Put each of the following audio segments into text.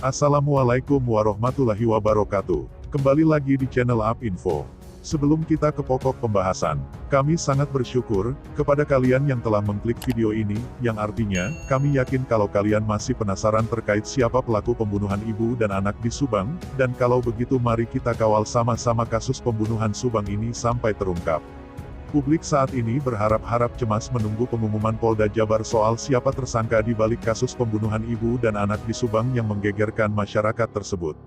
Assalamualaikum warahmatullahi wabarakatuh. Kembali lagi di channel Up Info. Sebelum kita ke pokok pembahasan, kami sangat bersyukur kepada kalian yang telah mengklik video ini, yang artinya, kami yakin kalau kalian masih penasaran terkait siapa pelaku pembunuhan ibu dan anak di Subang, dan kalau begitu mari kita kawal sama-sama kasus pembunuhan Subang ini sampai terungkap. Publik saat ini berharap-harap cemas menunggu pengumuman Polda Jabar soal siapa tersangka di balik kasus pembunuhan ibu dan anak di Subang yang menggegerkan masyarakat tersebut.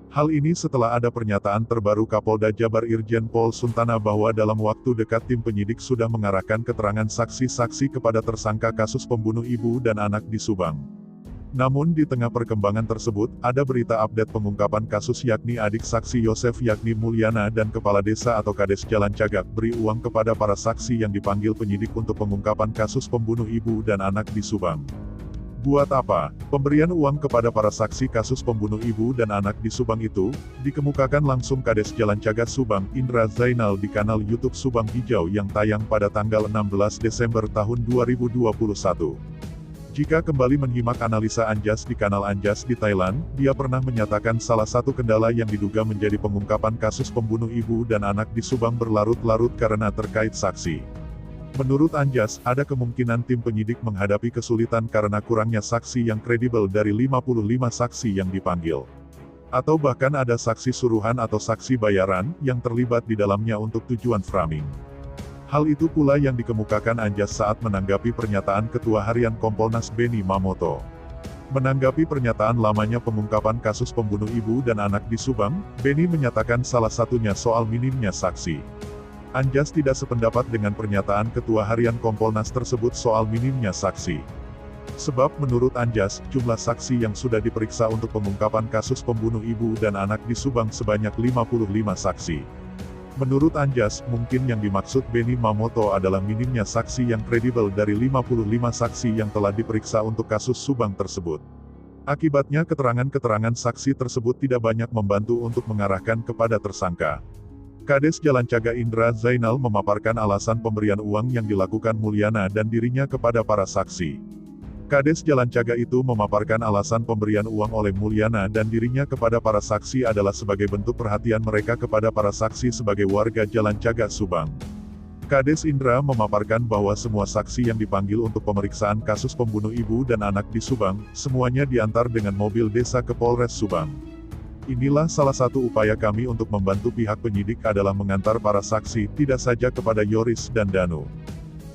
Hal ini setelah ada pernyataan terbaru Kapolda Jabar Irjen Pol Suntana bahwa dalam waktu dekat tim penyidik sudah mengarahkan keterangan saksi-saksi kepada tersangka kasus pembunuh ibu dan anak di Subang. Namun di tengah perkembangan tersebut, ada berita update pengungkapan kasus yakni adik saksi Yosef yakni Mulyana dan Kepala Desa atau Kades Jalan Cagak beri uang kepada para saksi yang dipanggil penyidik untuk pengungkapan kasus pembunuh ibu dan anak di Subang. Buat apa? Pemberian uang kepada para saksi kasus pembunuh ibu dan anak di Subang itu, dikemukakan langsung Kades Jalan Cagak Subang, Indra Zainal di kanal YouTube Subang Hijau yang tayang pada tanggal 16 Desember tahun 2021. Jika kembali menyimak analisa Anjas di kanal Anjas di Thailand, dia pernah menyatakan salah satu kendala yang diduga menjadi pengungkapan kasus pembunuh ibu dan anak di Subang berlarut-larut karena terkait saksi. Menurut Anjas, ada kemungkinan tim penyidik menghadapi kesulitan karena kurangnya saksi yang kredibel dari 55 saksi yang dipanggil. Atau bahkan ada saksi suruhan atau saksi bayaran, yang terlibat di dalamnya untuk tujuan framing. Hal itu pula yang dikemukakan Anjas saat menanggapi pernyataan Ketua Harian Kompolnas Benny Mamoto. Menanggapi pernyataan lamanya pengungkapan kasus pembunuh ibu dan anak di Subang, Benny menyatakan salah satunya soal minimnya saksi. Anjas tidak sependapat dengan pernyataan Ketua Harian Kompolnas tersebut soal minimnya saksi. Sebab menurut Anjas, jumlah saksi yang sudah diperiksa untuk pengungkapan kasus pembunuh ibu dan anak di Subang sebanyak 55 saksi. Menurut Anjas, mungkin yang dimaksud Benny Mamoto adalah minimnya saksi yang kredibel dari 55 saksi yang telah diperiksa untuk kasus Subang tersebut. Akibatnya keterangan-keterangan saksi tersebut tidak banyak membantu untuk mengarahkan kepada tersangka. Kades Jalan Cagak Indra Zainal memaparkan alasan pemberian uang yang dilakukan Mulyana dan dirinya kepada para saksi. Kades Jalan Cagak itu memaparkan alasan pemberian uang oleh Mulyana dan dirinya kepada para saksi adalah sebagai bentuk perhatian mereka kepada para saksi sebagai warga Jalan Cagak Subang. Kades Indra memaparkan bahwa semua saksi yang dipanggil untuk pemeriksaan kasus pembunuh ibu dan anak di Subang, semuanya diantar dengan mobil desa ke Polres Subang. Inilah salah satu upaya kami untuk membantu pihak penyidik adalah mengantar para saksi tidak saja kepada Yoris dan Danu.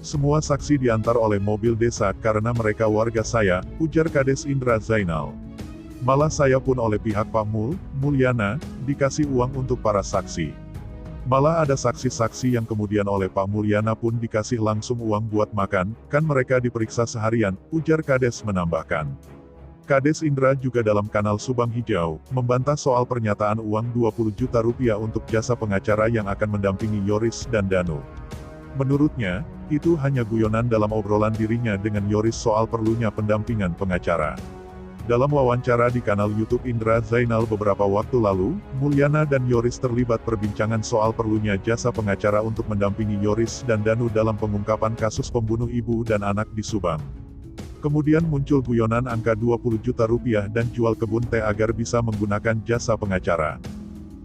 Semua saksi diantar oleh mobil desa karena mereka warga saya, ujar Kades Indra Zainal. Malah saya pun oleh pihak Pak Mulyana, dikasih uang untuk para saksi. Malah ada saksi-saksi yang kemudian oleh Pak Mulyana pun dikasih langsung uang buat makan, kan mereka diperiksa seharian, ujar Kades menambahkan. Kades Indra juga dalam kanal Subang Hijau, membantah soal pernyataan uang 20 juta rupiah untuk jasa pengacara yang akan mendampingi Yoris dan Danu. Menurutnya, itu hanya guyonan dalam obrolan dirinya dengan Yoris soal perlunya pendampingan pengacara. Dalam wawancara di kanal YouTube Indra Zainal beberapa waktu lalu, Mulyana dan Yoris terlibat perbincangan soal perlunya jasa pengacara untuk mendampingi Yoris dan Danu dalam pengungkapan kasus pembunuh ibu dan anak di Subang. Kemudian muncul guyonan angka 20 juta rupiah dan jual kebun teh agar bisa menggunakan jasa pengacara.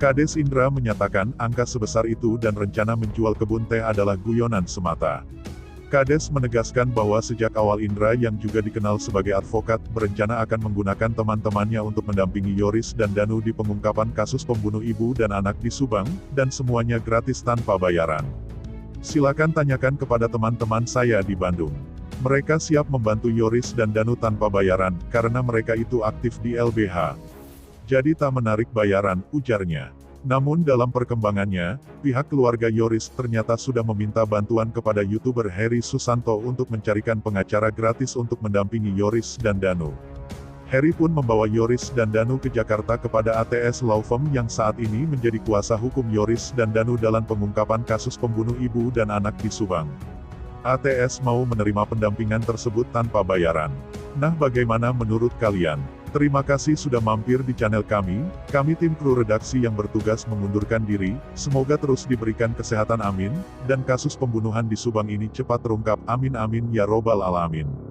Kades Indra menyatakan angka sebesar itu dan rencana menjual kebun teh adalah guyonan semata. Kades menegaskan bahwa sejak awal Indra yang juga dikenal sebagai advokat, berencana akan menggunakan teman-temannya untuk mendampingi Yoris dan Danu di pengungkapan kasus pembunuh ibu dan anak di Subang, dan semuanya gratis tanpa bayaran. Silakan tanyakan kepada teman-teman saya di Bandung. Mereka siap membantu Yoris dan Danu tanpa bayaran, karena mereka itu aktif di LBH. Jadi tak menarik bayaran, ujarnya. Namun dalam perkembangannya, pihak keluarga Yoris ternyata sudah meminta bantuan kepada YouTuber Heri Susanto untuk mencarikan pengacara gratis untuk mendampingi Yoris dan Danu. Heri pun membawa Yoris dan Danu ke Jakarta kepada ATS Law Firm yang saat ini menjadi kuasa hukum Yoris dan Danu dalam pengungkapan kasus pembunuh ibu dan anak di Subang. ATS mau menerima pendampingan tersebut tanpa bayaran. Nah, bagaimana menurut kalian? Terima kasih sudah mampir di channel kami tim kru redaksi yang bertugas mengundurkan diri, semoga terus diberikan kesehatan amin, dan kasus pembunuhan di Subang ini cepat terungkap amin amin ya robbal alamin.